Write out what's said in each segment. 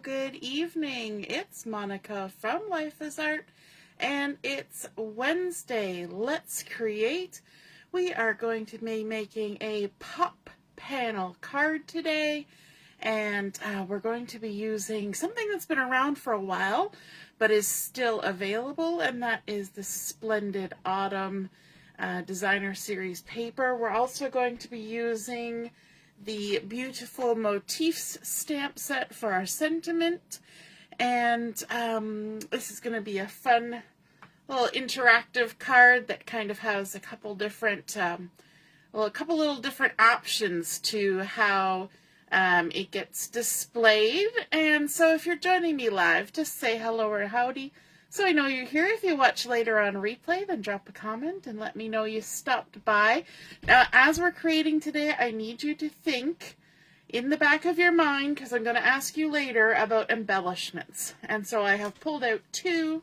good evening. It's Monica from Life is Art, and it's Wednesday. Let's create. We are going to be making a pop panel card today, and we're going to be using something that's been around for a while, but is still available, and that is the Splendid Autumn Designer Series paper. We're also going to be using the beautiful Motifs stamp set for our sentiment, and this is going to be a fun little interactive card that kind of has a couple different, a couple little different options to how it gets displayed. And so if you're joining me live, just say hello or howdy so I know you're here. If you watch later on replay, then drop a comment and let me know you stopped by. Now, as we're creating today, I need you to think in the back of your mind, because I'm going to ask you later about embellishments. And so I have pulled out two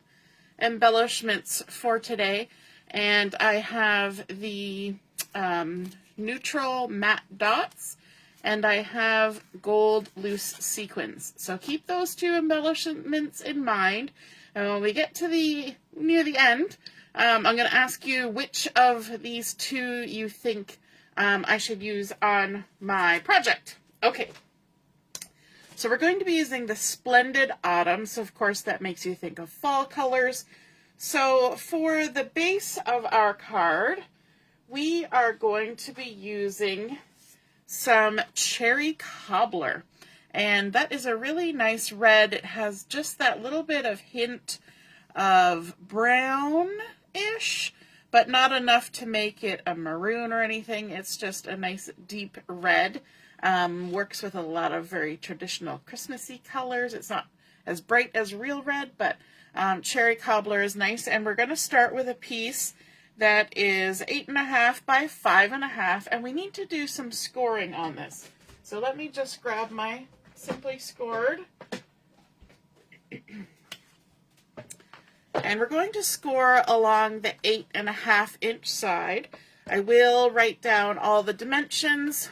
embellishments for today, and I have the neutral matte dots, and I have gold loose sequins. So keep those two embellishments in mind. And when we get to near the end, I'm going to ask you which of these two you think I should use on my project. Okay, so we're going to be using the Splendid Autumn, so of course that makes you think of fall colors. So for the base of our card, we are going to be using some cherry cobbler. And that is a really nice red. It has just that little bit of hint of brown-ish, but not enough to make it a maroon or anything. It's just a nice deep red. Works with a lot of very traditional Christmassy colors. It's not as bright as real red, but cherry cobbler is nice. And we're going to start with a piece that is 8.5 by 5.5, and we need to do some scoring on this. So let me just grab my Simply Scored. And we're going to score along the 8.5 inch side. I will write down all the dimensions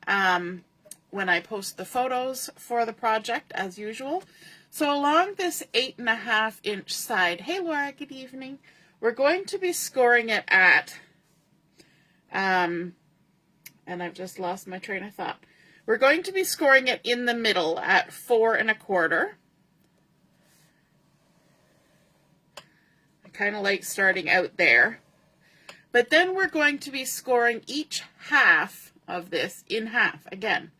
when I post the photos for the project, as usual. So along this 8.5 inch side, hey Laura, good evening. We're going to be scoring it at, and I've just lost my train of thought. We're going to be scoring it in the middle at 4 1/4. I kind of like starting out there. But then we're going to be scoring each half of this in half again.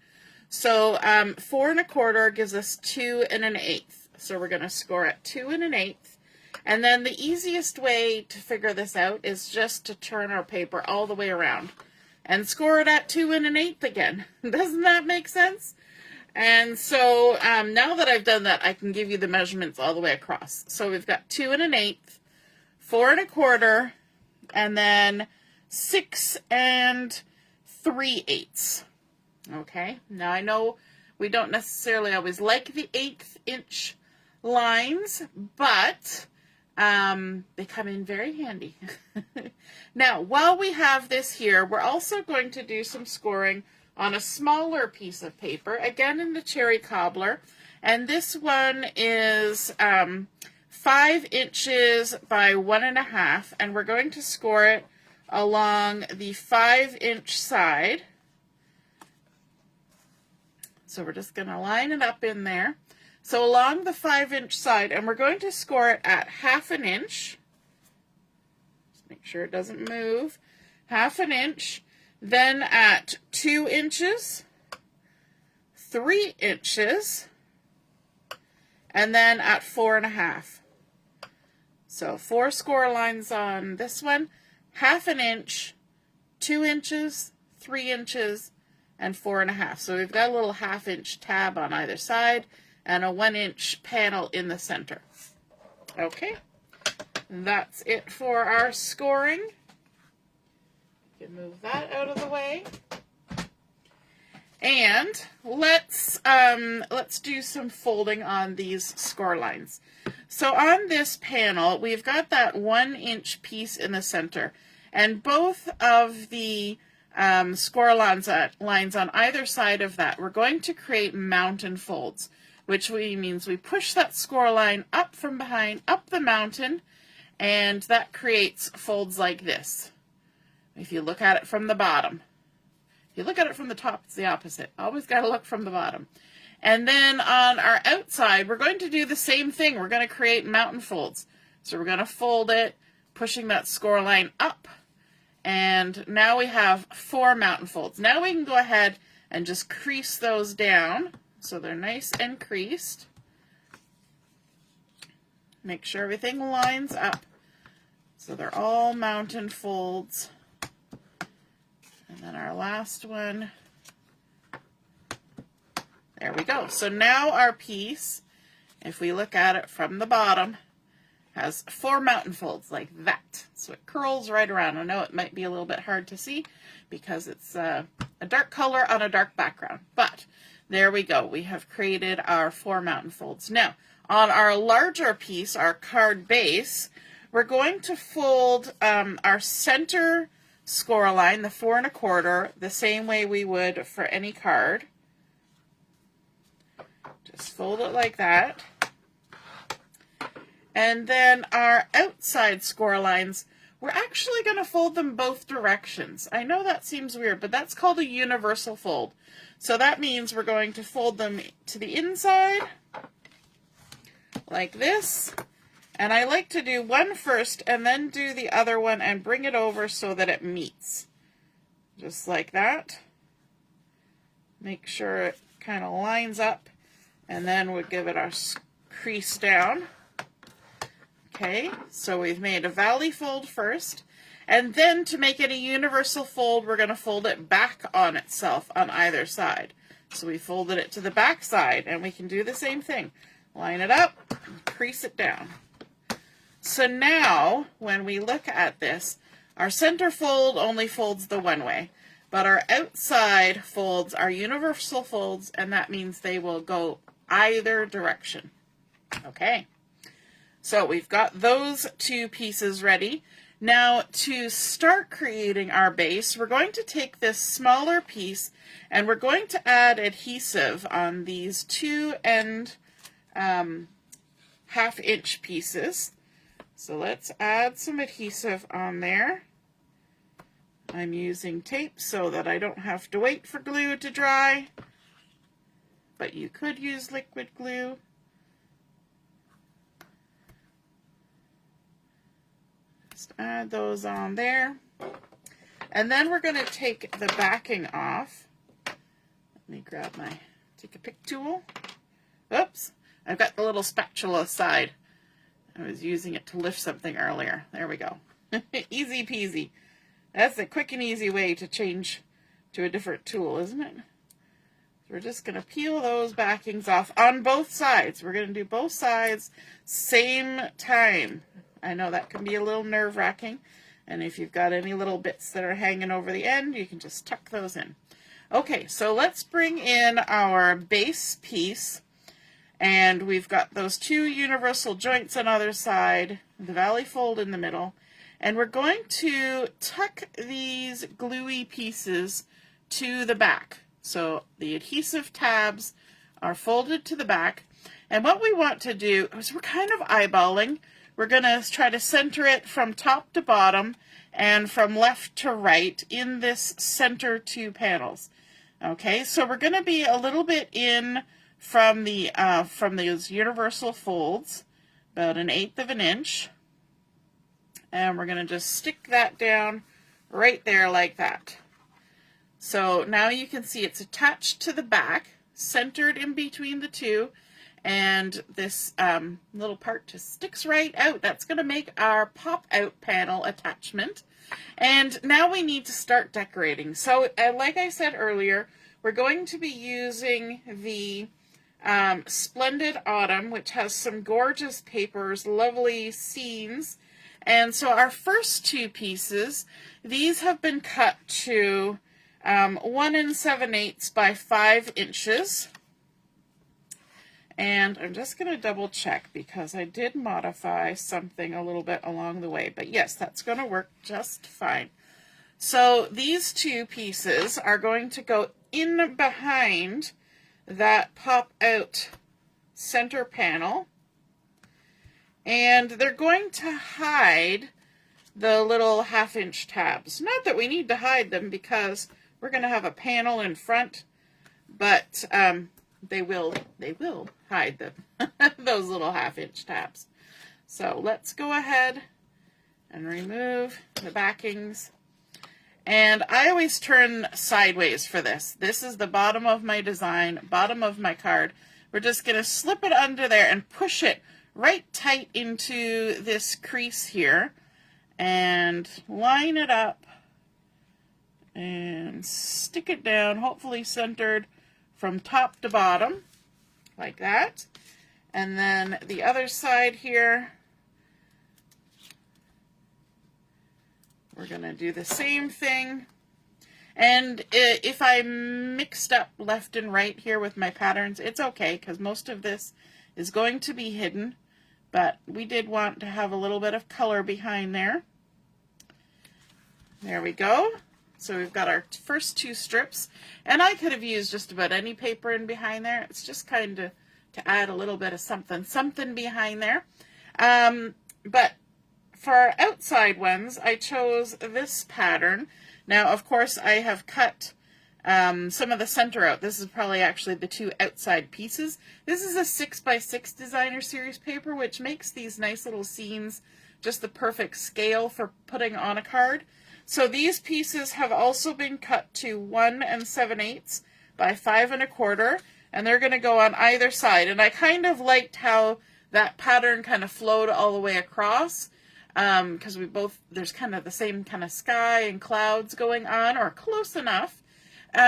So 4 1/4 gives us 2 1/8. So we're going to score at 2 1/8. And then the easiest way to figure this out is just to turn our paper all the way around and score it at 2 1/8 again. Doesn't that make sense? And so now that I've done that, I can give you the measurements all the way across. So we've got 2 1/8, 4 1/4, and then 6 3/8. Okay, now I know we don't necessarily always like the 1/8 inch lines, but they come in very handy. Now, while we have this here, we're also going to do some scoring on a smaller piece of paper, again in the cherry cobbler, and this one is 5 inches by 1.5, and we're going to score it along the 5 inch side. So we're just going to line it up in there. So along the 5 inch side, and we're going to score it at 1/2 inch. Just make sure it doesn't move. 1/2 inch. Then at 2 inches, 3 inches, and then at 4 1/2. So 4 score lines on this one, 1/2 inch, 2 inches, 3 inches, and 4 1/2. So we've got a little 1/2 inch tab on either side, and a 1 inch panel in the center. Okay, that's it for our scoring. You can move that out of the way. And let's do some folding on these score lines. So on this panel, we've got that 1 inch piece in the center, and both of the score lines on either side of that, we're going to create mountain folds. which means we push that score line up from behind, up the mountain, and that creates folds like this. If you look at it from the bottom. If you look at it from the top, it's the opposite. Always got to look from the bottom. And then on our outside, we're going to do the same thing. We're going to create mountain folds. So we're going to fold it, pushing that score line up. And now we have 4 mountain folds. Now we can go ahead and just crease those down so they're nice and creased. Make sure everything lines up so they're all mountain folds. And then our last one, there we go. So now our piece, if we look at it from the bottom, has 4 mountain folds like that. So it curls right around. I know it might be a little bit hard to see because it's a dark color on a dark background, but there we go. We have created our 4 mountain folds. Now, on our larger piece, our card base, we're going to fold our center score line, the 4 1/4, the same way we would for any card. Just fold it like that. And then our outside score lines, we're actually going to fold them both directions. I know that seems weird, but that's called a universal fold. So that means we're going to fold them to the inside like this. And I like to do one first and then do the other one and bring it over so that it meets. Just like that. Make sure it kind of lines up, and then we'll give it our crease down. Okay, so we've made a valley fold first, and then to make it a universal fold, we're going to fold it back on itself on either side. So we folded it to the back side, and we can do the same thing. Line it up, and crease it down. So now, when we look at this, our center fold only folds the one way, but our outside folds are universal folds, and that means they will go either direction. Okay, so we've got those 2 pieces ready. Now, to start creating our base, we're going to take this smaller piece, and we're going to add adhesive on these 2 end 1/2 inch pieces. So let's add some adhesive on there. I'm using tape so that I don't have to wait for glue to dry, but you could use liquid glue. Just add those on there. And then we're going to take the backing off. Let me grab my take a pick tool. Oops, I've got the little spatula side. I was using it to lift something earlier. There we go. Easy peasy. That's a quick and easy way to change to a different tool, isn't it? So we're just going to peel those backings off on both sides. We're going to do both sides same time. I know that can be a little nerve-wracking, and if you've got any little bits that are hanging over the end, you can just tuck those in. Okay, so let's bring in our base piece. And we've got those 2 universal joints on either side, the valley fold in the middle, and we're going to tuck these gluey pieces to the back. So the adhesive tabs are folded to the back, and what we want to do is we're kind of eyeballing. We're going to try to center it from top to bottom and from left to right in this center 2 panels. Okay, so we're going to be a little bit in from those universal folds, about 1/8 of an inch, and we're going to just stick that down right there like that. So now you can see it's attached to the back, centered in between the 2, and this little part just sticks right out. That's going to make our pop-out panel attachment. And now we need to start decorating. So like I said earlier, we're going to be using the Splendid Autumn, which has some gorgeous papers, lovely scenes. And so our first 2 pieces, these have been cut to 1 7/8 by 5 inches. And I'm just going to double check because I did modify something a little bit along the way. But yes, that's going to work just fine. So these 2 pieces are going to go in behind that pop out center panel. And they're going to hide the little 1/2-inch tabs. Not that we need to hide them because we're going to have a panel in front, but they will hide them, those little 1/2-inch tabs. So let's go ahead and remove the backings. And I always turn sideways for this. This is the bottom of my design, bottom of my card. We're just going to slip it under there and push it right tight into this crease here and line it up and stick it down, hopefully centered from top to bottom, like that. And then the other side here, we're going to do the same thing. And if I mixed up left and right here with my patterns, it's okay because most of this is going to be hidden. But we did want to have a little bit of color behind there. There we go. So we've got our first 2 strips. And I could have used just about any paper in behind there. It's just kind of to add a little bit of something behind there. But for our outside ones, I chose this pattern. Now, of course, I have cut some of the center out. This is probably actually the 2 outside pieces. This is a 6x6 designer series paper, which makes these nice little scenes just the perfect scale for putting on a card. So these pieces have also been cut to 1 7/8 by 5 1/4, and they're going to go on either side. And I kind of liked how that pattern kind of flowed all the way across, because there's kind of the same kind of sky and clouds going on, or close enough.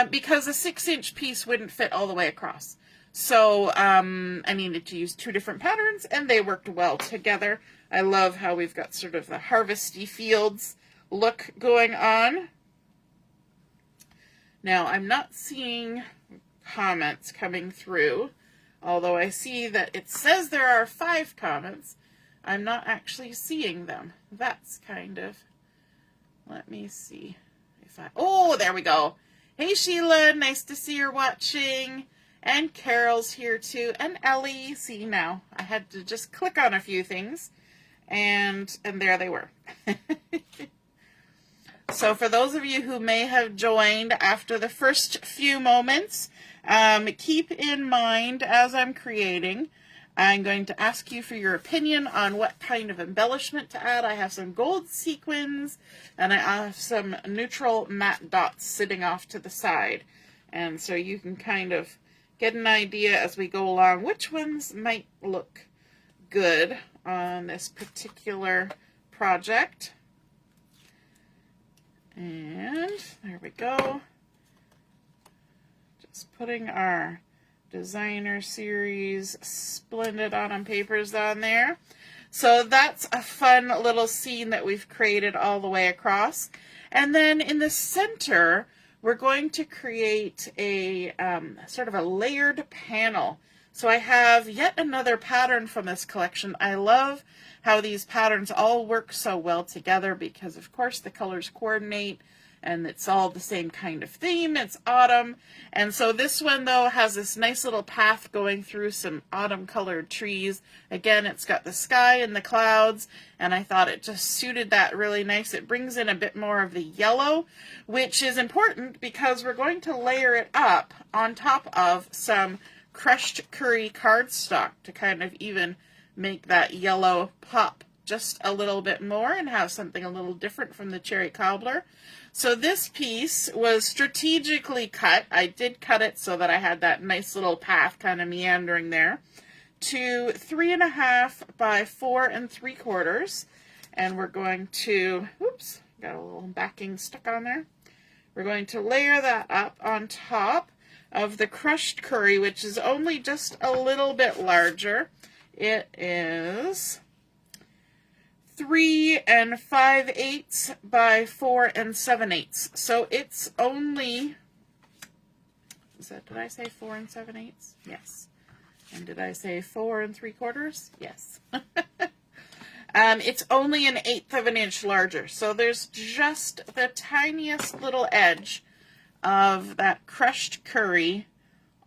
Because a 6-inch piece wouldn't fit all the way across. So I needed to use 2 different patterns, and they worked well together. I love how we've got sort of the harvesty fields look going on. Now, I'm not seeing comments coming through, although I see that it says there are 5 comments. I'm not actually seeing them. That's kind of, let me see if oh, there we go. Hey Sheila, nice to see you're watching. And Carol's here too. And Ellie, see now, I had to just click on a few things. And there they were. So for those of you who may have joined after the first few moments, keep in mind as I'm creating, I'm going to ask you for your opinion on what kind of embellishment to add. I have some gold sequins, and I have some neutral matte dots sitting off to the side. And so you can kind of get an idea as we go along which ones might look good on this particular project. And there we go. Just putting our designer series Splendid Autumn papers on there. So that's a fun little scene that we've created all the way across. And then in the center, we're going to create a sort of a layered panel. So I have yet another pattern from this collection. I love how these patterns all work so well together because, of course, the colors coordinate and it's all the same kind of theme. It's autumn. And so this one, though, has this nice little path going through some autumn-colored trees. Again, it's got the sky and the clouds, and I thought it just suited that really nice. It brings in a bit more of the yellow, which is important because we're going to layer it up on top of some crushed curry cardstock to kind of even make that yellow pop just a little bit more and have something a little different from the cherry cobbler. So this piece was strategically cut. I did cut it so that I had that nice little path kind of meandering there to 3.5 by 4 3/4. And we're going to, oops, got a little backing stuck on there. We're going to layer that up on top of the crushed curry, which is only just a little bit larger. It is 3 5/8 by 4 7/8. So it's only, did I say 4 7/8? Yes. And did I say 4 3/4? Yes. It's only 1/8 of an inch larger. So there's just the tiniest little edge of that crushed curry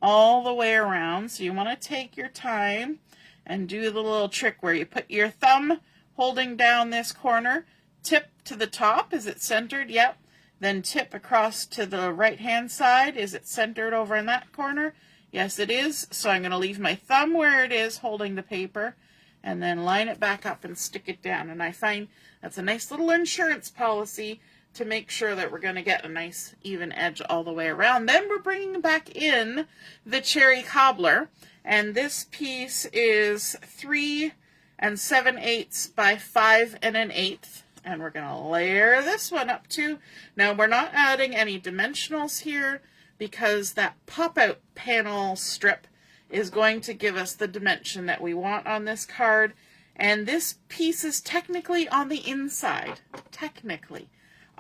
all the way around. So you want to take your time and do the little trick where you put your thumb holding down this corner, tip to the top. Is it centered? Yep. Then tip across to the right hand side. Is it centered over in that corner? Yes, it is. So I'm going to leave my thumb where it is holding the paper and then line it back up and stick it down. And I find that's a nice little insurance policy to make sure that we're going to get a nice even edge all the way around. Then we're bringing back in the cherry cobbler, and this piece is 3 7/8 by 5 1/8, and we're going to layer this one up too. Now we're not adding any dimensionals here because that pop-out panel strip is going to give us the dimension that we want on this card, and this piece is technically on the inside.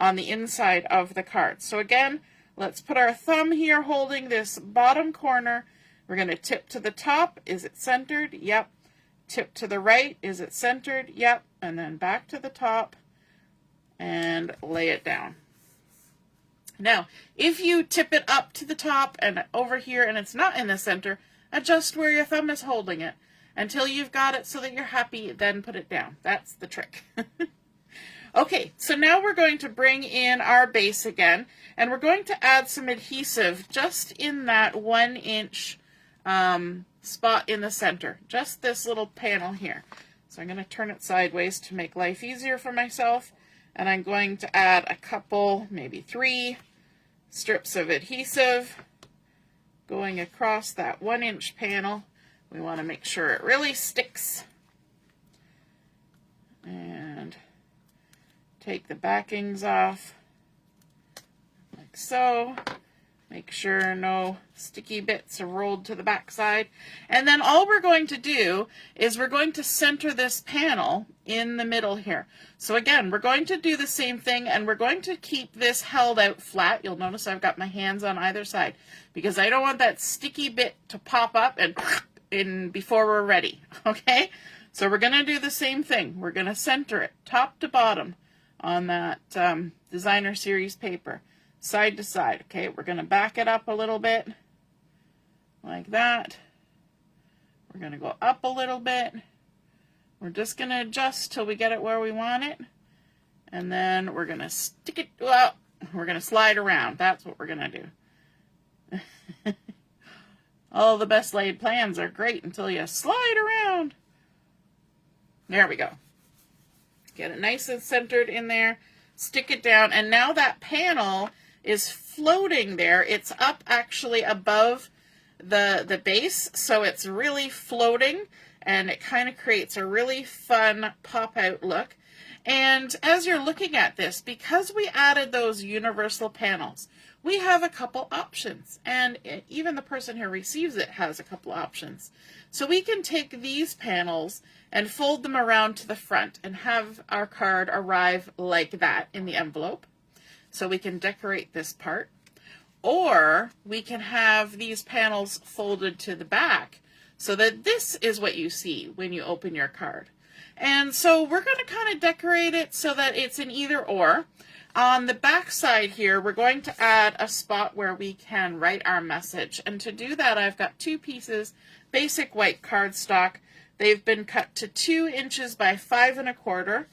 On the inside of the card. So again, let's put our thumb here holding this bottom corner. We're going to tip to the top. Is it centered? Yep. Tip to the right. Is it centered? Yep. And then back to the top and lay it down. Now, if you tip it up to the top and over here and it's not in the center, adjust where your thumb is holding it until you've got it so that you're happy, then put it down. That's the trick. Okay, so now we're going to bring in our base again, and we're going to add some adhesive just in that 1-inch spot in the center, just this little panel here. So I'm going to turn it sideways to make life easier for myself, and I'm going to add a couple, maybe 3 strips of adhesive going across that 1-inch panel. We want to make sure it really sticks. And take the backings off, like so. Make sure no sticky bits are rolled to the back side. And then all we're going to do is we're going to center this panel in the middle here. So again, we're going to do the same thing, and we're going to keep this held out flat. You'll notice I've got my hands on either side because I don't want that sticky bit to pop up and in before we're ready, okay? So we're going to do the same thing. We're going to center it top to bottom on that designer series paper, side to side. Okay, we're going to back it up a little bit like that. We're going to go up a little bit. We're just going to adjust till we get it where we want it, and then we're going to stick it, well, we're going to slide around. That's what we're going to do. All the best laid plans are great until you slide around. There we go. Get it nice and centered in there, stick it down, and now that panel is floating there. It's up actually above the base, so it's really floating, and it kind of creates a really fun pop-out look. And as you're looking at this, because we added those universal panels, we have a couple options, and even the person who receives it has a couple options. So we can take these panels and fold them around to the front and have our card arrive like that in the envelope. So we can decorate this part. Or we can have these panels folded to the back so that this is what you see when you open your card. And so we're going to kind of decorate it so that it's an either or. On the back side here, we're going to add a spot where we can write our message. And to do that, I've got 2 pieces, basic white cardstock. They've been cut to 2 inches by 5 1/4.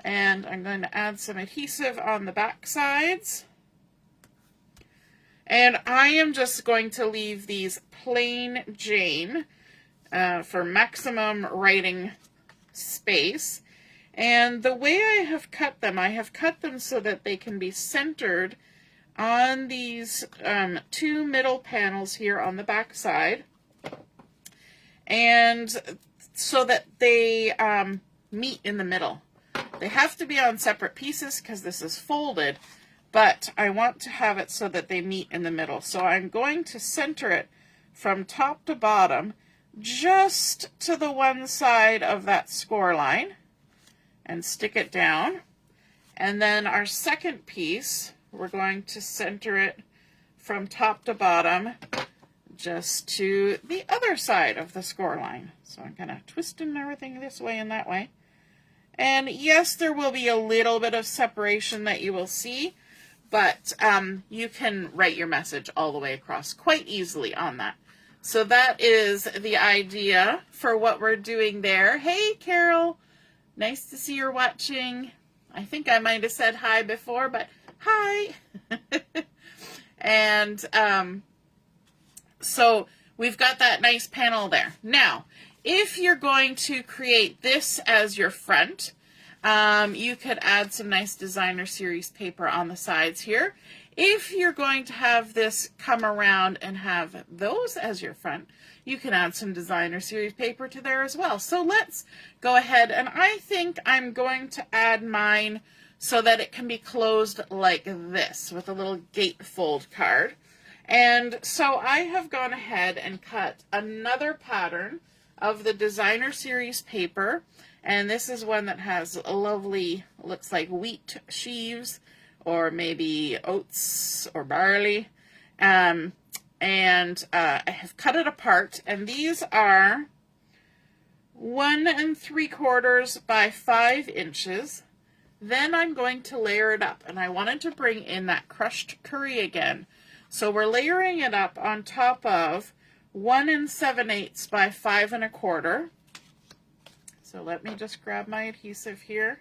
And I'm going to add some adhesive on the back sides. And I am just going to leave these plain Jane for maximum writing space. And the way I have cut them so that they can be centered on these 2 middle panels here on the back side. And so that they meet in the middle. They have to be on separate pieces because this is folded, but I want to have it so that they meet in the middle. So I'm going to center it from top to bottom just to the one side of that score line and stick it down. And then our second piece, we're going to center it from top to bottom just to the other side of the score line. So I'm kind of twisting everything this way and that way. And yes, there will be a little bit of separation that you will see, but you can write your message all the way across quite easily on that. So that is the idea for what we're doing there. Hey, Carol, nice to see you're watching. I think I might have said hi before, but hi. And so we've got that nice panel there. Now, if you're going to create this as your front, you could add some nice designer series paper on the sides here. If you're going to have this come around and have those as your front, you can add some designer series paper to there as well. So let's go ahead, and I think I'm going to add mine so that it can be closed like this with a little gatefold card. And so I have gone ahead and cut another pattern of the designer series paper, and this is one that has a lovely, looks like wheat sheaves or maybe oats or barley, and I have cut it apart, and these are 1 3/4 by 5 inches. Then I'm going to layer it up, and I wanted to bring in that crushed curry again. So we're layering it up on top of 1 7/8 by 5 1/4. So let me just grab my adhesive here.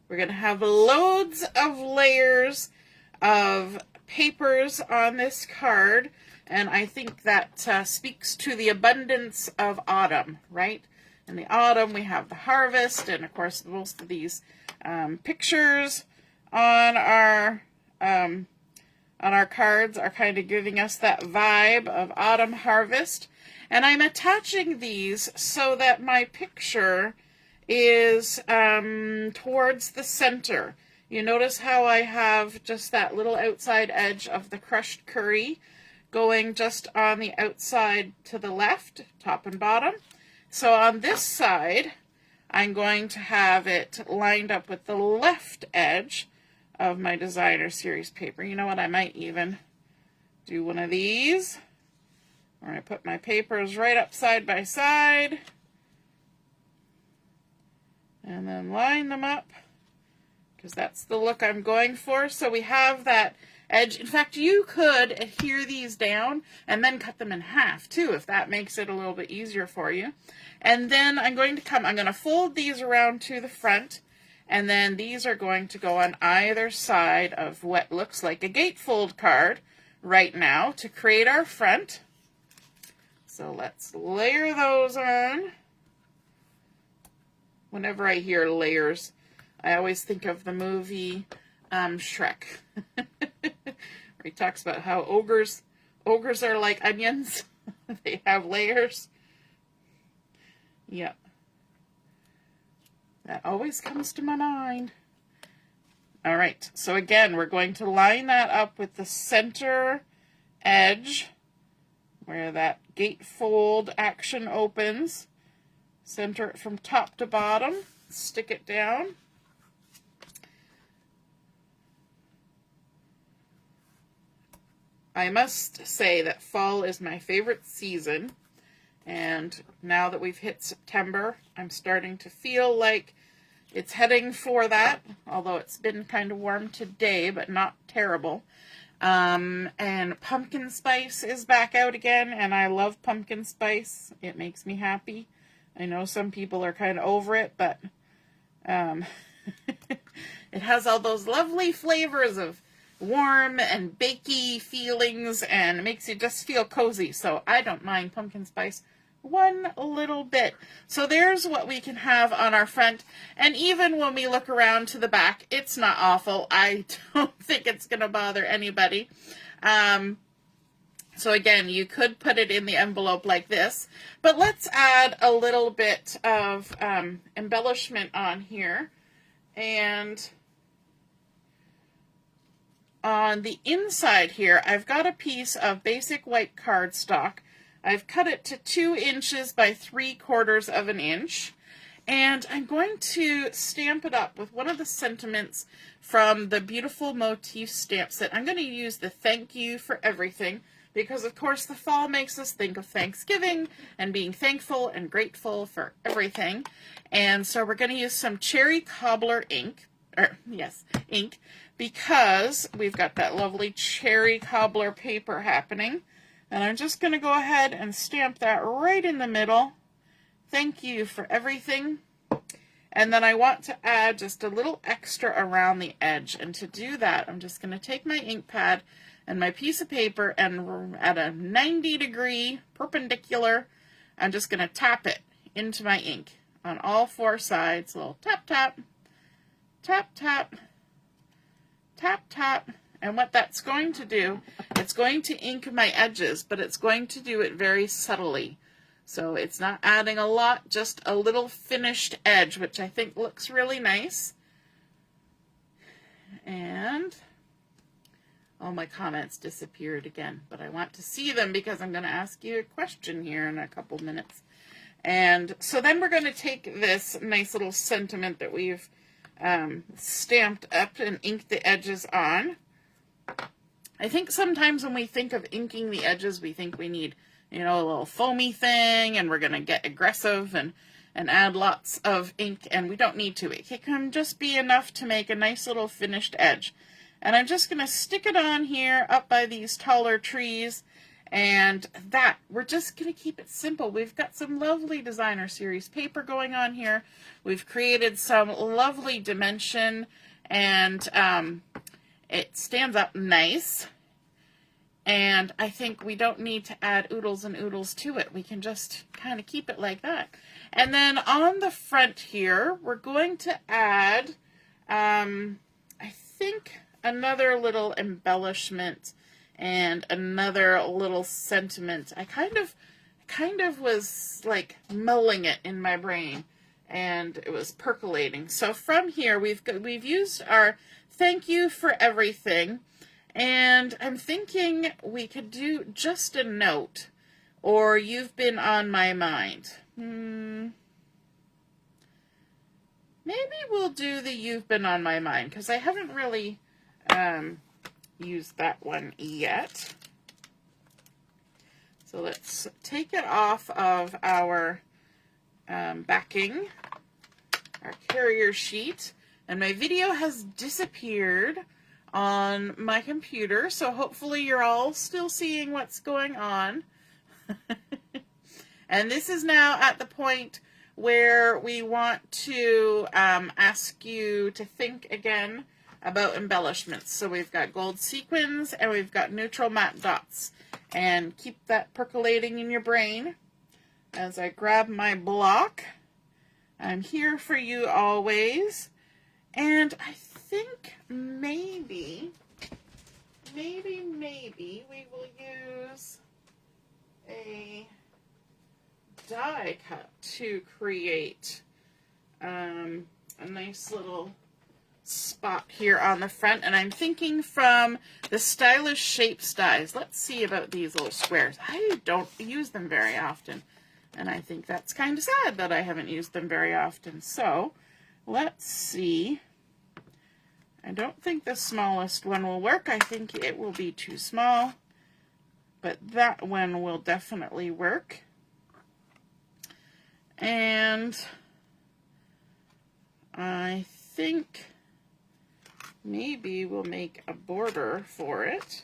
We're going to have loads of layers of papers on this card, and I think that speaks to the abundance of autumn, right? In the autumn we have the harvest, and of course most of these pictures on our cards are kind of giving us that vibe of autumn harvest. And I'm attaching these so that my picture is towards the center. You notice how I have just that little outside edge of the crushed curry going just on the outside to the left, top and bottom. So on this side, I'm going to have it lined up with the left edge of my designer series paper. You know what, I might even do one of these, where I put my papers right up side by side, and then line them up, because that's the look I'm going for. So we have that edge. In fact, you could adhere these down and then cut them in half too, if that makes it a little bit easier for you. And then I'm going to fold these around to the front, and then these are going to go on either side of what looks like a gatefold card right now to create our front. So let's layer those on. Whenever I hear layers, I always think of the movie Shrek, where he talks about how ogres are like onions. They have layers. Yep. That always comes to my mind. All right, so again, we're going to line that up with the center edge where that gatefold action opens. Center it from top to bottom, stick it down. I must say that fall is my favorite season, and now that we've hit September, I'm starting to feel like it's heading for that, although it's been kind of warm today, but not terrible. And pumpkin spice is back out again, and I love pumpkin spice. It makes me happy. I know some people are kind of over it, but it has all those lovely flavors of warm and bakey feelings, and it makes you just feel cozy. So I don't mind pumpkin spice one little bit. So there's what we can have on our front, and even when we look around to the back, it's not awful. I don't think it's going to bother anybody. So again, you could put it in the envelope like this, but let's add a little bit of embellishment on here. And on the inside here, I've got a piece of basic white cardstock. I've cut it to 2 inches by 3/4 of an inch. And I'm going to stamp it up with one of the sentiments from the beautiful Motif stamp set. I'm going to use the thank you for everything, because of course the fall makes us think of Thanksgiving and being thankful and grateful for everything. And so we're going to use some cherry cobbler ink, or yes, ink, because we've got that lovely cherry cobbler paper happening. And I'm just going to go ahead and stamp that right in the middle. Thank you for everything. And then I want to add just a little extra around the edge. And to do that, I'm just going to take my ink pad and my piece of paper, and at a 90-degree perpendicular, I'm just going to tap it into my ink on all four sides. A little tap, tap, tap, tap, tap, tap. And what that's going to do, it's going to ink my edges, but it's going to do it very subtly. So it's not adding a lot, just a little finished edge, which I think looks really nice. And all my comments disappeared again, but I want to see them because I'm going to ask you a question here in a couple minutes. And so then we're going to take this nice little sentiment that we've stamped up and inked the edges on. I think sometimes when we think of inking the edges, we think we need, you know, a little foamy thing, and we're going to get aggressive and add lots of ink, and we don't need to. It can just be enough to make a nice little finished edge. And I'm just going to stick it on here up by these taller trees, and that, we're just going to keep it simple. We've got some lovely designer series paper going on here. We've created some lovely dimension, and it stands up nice. And I think we don't need to add oodles and oodles to it. We can just kind of keep it like that. And then on the front here, we're going to add, I think, another little embellishment and another little sentiment. I kind of was like mulling it in my brain, and it was percolating. So from here, we've used our thank you for everything. And I'm thinking we could do just a note, or you've been on my mind. Maybe we'll do the you've been on my mind, because I haven't really used that one yet. So let's take it off of our backing, our carrier sheet. And my video has disappeared on my computer, so hopefully you're all still seeing what's going on. And this is now at the point where we want to ask you to think again about embellishments. So we've got gold sequins and we've got neutral matte dots. And keep that percolating in your brain as I grab my block. I'm here for you always. And I think maybe we will use a die cut to create a nice little spot here on the front. And I'm thinking from the Stylish Shapes dies. Let's see about these little squares. I don't use them very often, and I think that's kind of sad that I haven't used them very often. So let's see. I don't think the smallest one will work. I think it will be too small, but that one will definitely work. And I think maybe we'll make a border for it.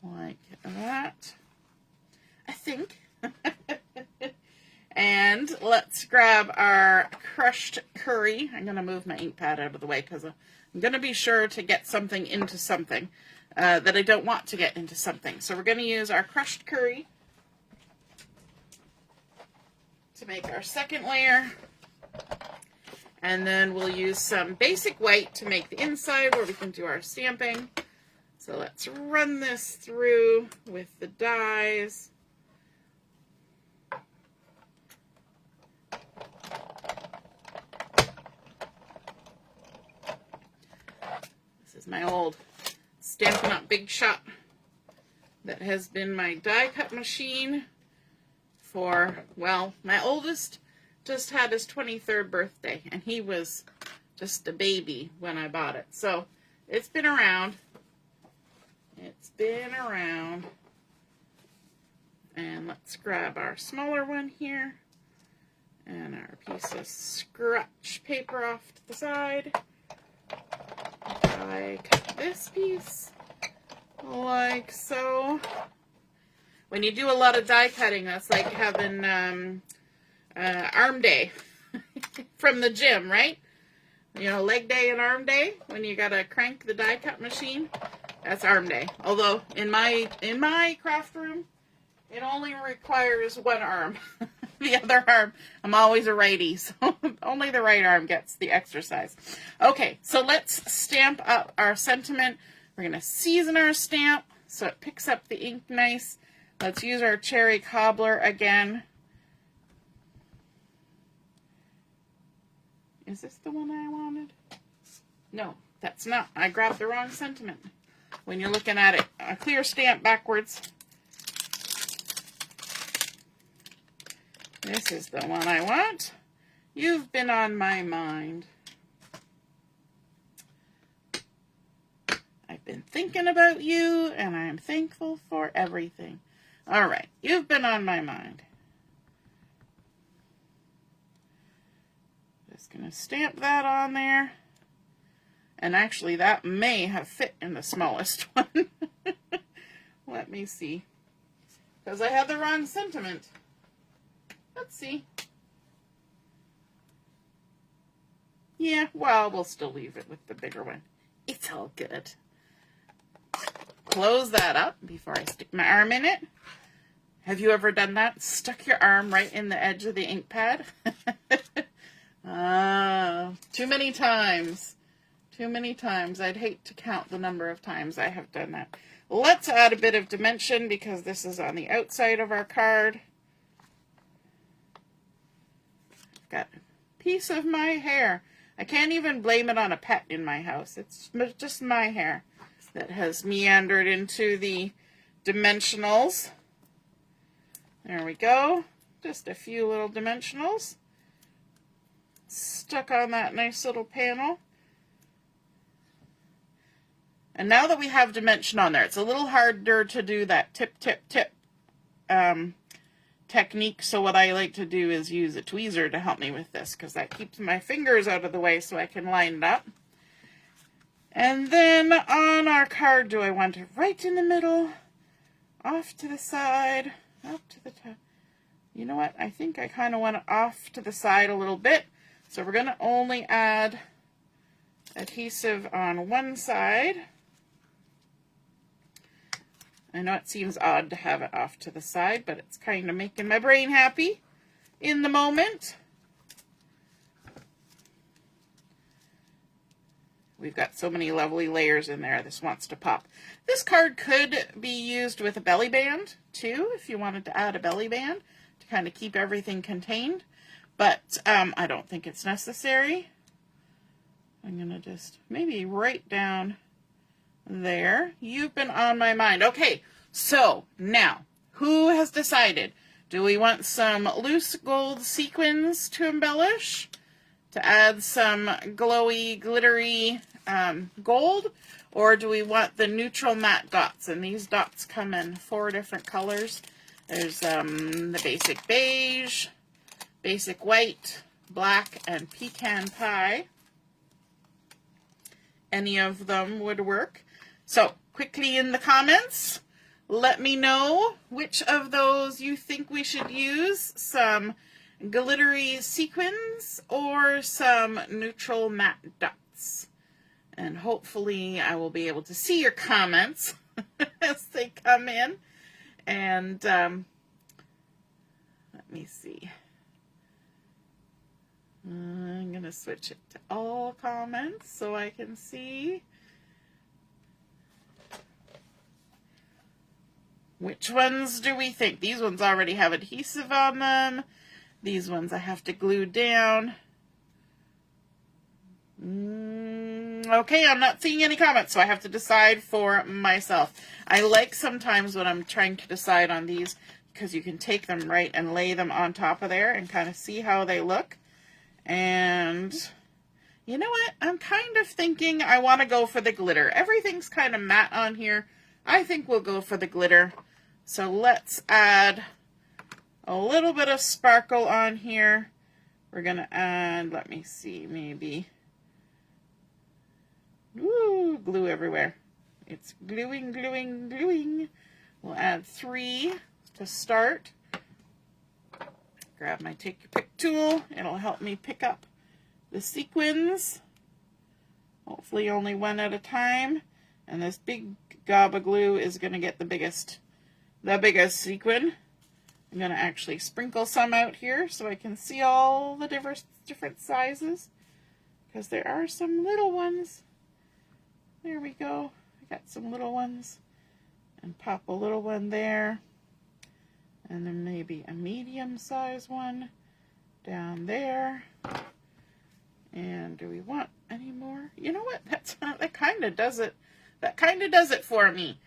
Like that, I think. And let's grab our crushed curry. I'm going to move my ink pad out of the way because I'm going to be sure to get something into something that I don't want to get into something. So we're going to use our crushed curry to make our second layer. And then we'll use some basic white to make the inside where we can do our stamping. So let's run this through with the dies. This is my old Stampin' Up! Big Shot that has been my die cut machine for, well, my oldest just had his 23rd birthday, and he was just a baby when I bought it. So it's been around. It's been around. And let's grab our smaller one here and our piece of scratch paper off to the side. I cut this piece like so. When you do a lot of die cutting, that's like having arm day from the gym, right? You know, leg day and arm day, when you gotta crank the die cut machine, that's arm day. Although in my craft room, it only requires one arm. The other arm, I'm always a righty, so only the right arm gets the exercise. Okay, so let's stamp up our sentiment. We're gonna season our stamp so it picks up the ink nice. Let's use our cherry cobbler again. Is this the one I wanted? No, that's not. I grabbed the wrong sentiment. When you're looking at it, a clear stamp backwards. This is the one I want. You've been on my mind. I've been thinking about you, and I'm thankful for everything. All right, you've been on my mind. Just going to stamp that on there. And actually, that may have fit in the smallest one. Let me see. Because I had the wrong sentiment. Let's see. Yeah, well, we'll still leave it with the bigger one. It's all good. Close that up before I stick my arm in it. Have you ever done that? Stuck your arm right in the edge of the ink pad? Too many times. Too many times. I'd hate to count the number of times I have done that. Let's add a bit of dimension because this is on the outside of our card. Got a piece of my hair. I can't even blame it on a pet in my house. It's just my hair that has meandered into the dimensionals. There we go. Just a few little dimensionals. Stuck on that nice little panel. And now that we have dimension on there, it's a little harder to do that tip, tip, tip technique. So what I like to do is use a tweezer to help me with this, because that keeps my fingers out of the way so I can line it up. And then on our card, do I want it right in the middle, off to the side, up to the top? You know what? I think I kind of want it off to the side a little bit. So we're going to only add adhesive on one side. I know it seems odd to have it off to the side, but it's kind of making my brain happy in the moment. We've got so many lovely layers in there. This wants to pop. This card could be used with a belly band, too, if you wanted to add a belly band to kind of keep everything contained. But I don't think it's necessary. I'm going to just maybe right down there. You've been on my mind. Okay, so now, who has decided? Do we want some loose gold sequins to embellish? To add some glowy, glittery gold? Or do we want the neutral matte dots? And these dots come in 4 different colors. There's the basic beige, basic white, black, and pecan pie. Any of them would work. So, quickly in the comments, let me know which of those you think we should use. Some glittery sequins or some neutral matte dots. And hopefully I will be able to see your comments as they come in. And let me see. I'm going to switch it to all comments so I can see. Which ones do we think? These ones already have adhesive on them. These ones I have to glue down. Okay, I'm not seeing any comments, so I have to decide for myself. I like sometimes when I'm trying to decide on these, because you can take them right and lay them on top of there and kind of see how they look. And you know what? I'm kind of thinking I want to go for the glitter. Everything's kind of matte on here. I think we'll go for the glitter. So let's add a little bit of sparkle on here. We're going to add, let me see, maybe, ooh, glue everywhere. It's gluing, gluing, gluing. We'll add 3 to start. Grab my Take Your Pick tool. It'll help me pick up the sequins. Hopefully only one at a time. And this big gob of glue is going to get the biggest sequin. I'm going to actually sprinkle some out here so I can see all the different sizes, because there are some little ones. There we go. I got some little ones. And pop a little one there. And then maybe a medium size one down there. And do we want any more? You know what? That kind of does it. That kind of does it for me.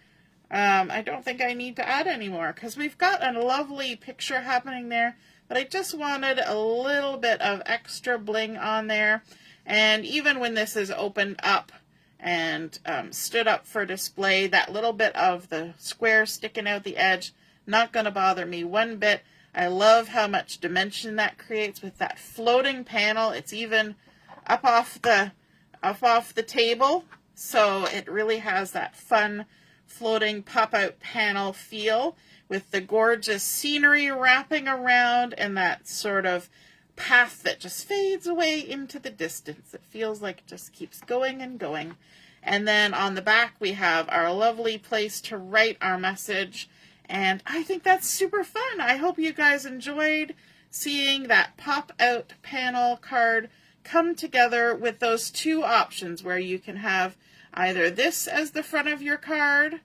I don't think I need to add any more, because we've got a lovely picture happening there, but I just wanted a little bit of extra bling on there. And even when this is opened up and stood up for display, that little bit of the square sticking out the edge, not going to bother me one bit. I love how much dimension that creates with that floating panel. It's even up off the table, so it really has that fun floating pop-out panel feel with the gorgeous scenery wrapping around and that sort of path that just fades away into the distance. It feels like it just keeps going and going. And then on the back we have our lovely place to write our message, and I think that's super fun. I hope you guys enjoyed seeing that pop-out panel card come together with those 2 options where you can have either this as the front of your card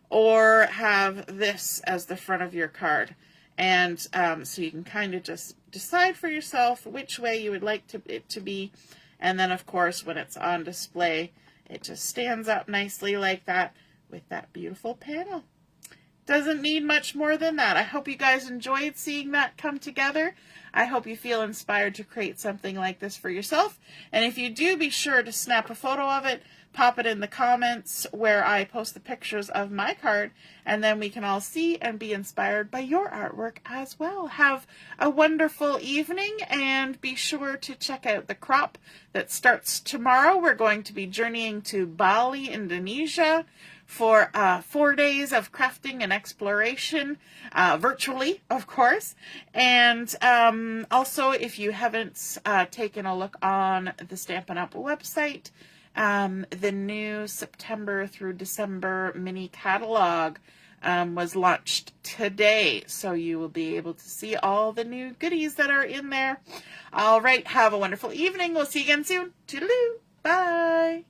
or have this as the front of your card. And so you can kind of just decide for yourself which way you would like it to be. And then, of course, when it's on display, it just stands up nicely like that with that beautiful panel. Doesn't need much more than that. I hope you guys enjoyed seeing that come together. I hope you feel inspired to create something like this for yourself. And if you do, be sure to snap a photo of it, pop it in the comments where I post the pictures of my card, and then we can all see and be inspired by your artwork as well. Have a wonderful evening, and be sure to check out the crop that starts tomorrow. We're going to be journeying to Bali, Indonesia, for 4 days of crafting and exploration, virtually, of course. And also, if you haven't taken a look on the Stampin' Up! Website, the new September through December mini catalog was launched today, so you will be able to see all the new goodies that are in there. All right, have a wonderful evening. We'll see you again soon. Toodaloo. Bye.